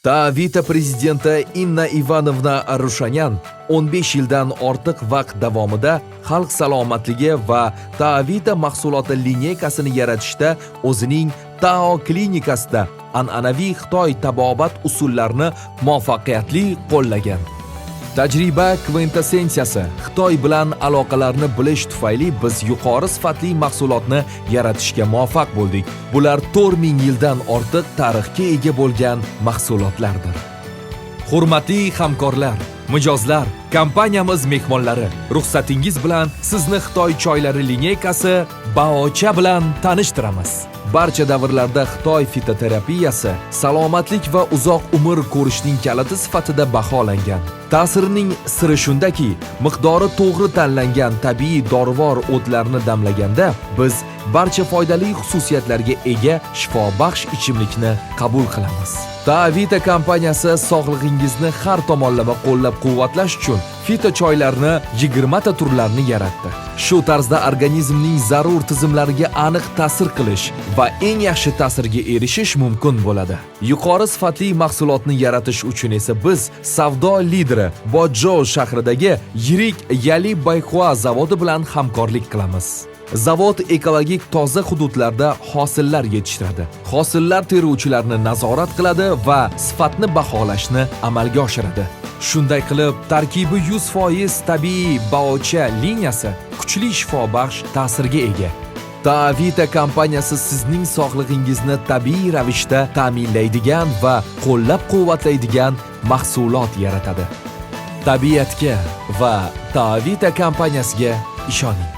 Taavita prezidenti Inna Ivanovna Arushanyan 15 yildan ortiq vaqt davomida xalq salomatligi va Taavita mahsuloti lineykasini yaratishda o'zining Tao klinikasida an'anaviy Xitoy tabobat usullarini muvaffaqiyatli qo'llagan. Tajriba kvintessensiyasi Xitoy bilan aloqalarni bilish tufayli biz yuqori sifatli mahsulotni yaratishga muvaffaq bo'ldik. Bular 4000 yildan ortiq tarixga ega bo'lgan mahsulotlardir. Hurmatli hamkorlar, mijozlar, kompaniyamiz mehmonlari, ruxsatingiz bilan sizni Xitoy choylari lineykasi Baocha bilan tanishtiramiz. Barcha davrlarda Xitoy fitoterapiyasi salomatlik va uzoq umr ko'rishning kaliti sifatida baholangan. Ta'sirining siri shundaki, miqdori to'g'ri tanlangan tabiiy dorivor o'tlarni damlaganda biz barcha foydali xususiyatlarga ega shifobaxsh ichimlikni qabul qilamiz. Taavita kompaniyasi sog'lig'ingizni har tomonlama qo'llab-quvvatlash uchun fito choylarni 20 ta turlarini yaratdi. Shu tarzda organizmning zarur tizimlariga aniq ta'sir qilish va eng yaxshi ta'sirga erishish mumkin bo'ladi. Yuqori sifatli mahsulotni yaratish uchun esa biz savdo lideri Bojou shahridagi yirik Yali Bayhua zavodi bilan hamkorlik qilamiz. Zavod ekologik toza hududlarda hosillar yetishtiradi. Hosillar teruvchilarni nazorat qiladi va sifatni baholashni amalga oshiradi. Shunday qilib, tarkibi 100% tabiiy Baocha liniyasi kuchli shifobaxsh ta'sirga ega. Taavita kompaniyasi sizning sog'lig'ingizni tabiiy ravishda ta'minlaydigan va qo'llab-quvvatlaydigan mahsulot yaratadi. Tabiatga va Taavita kompaniyasiga ishoning.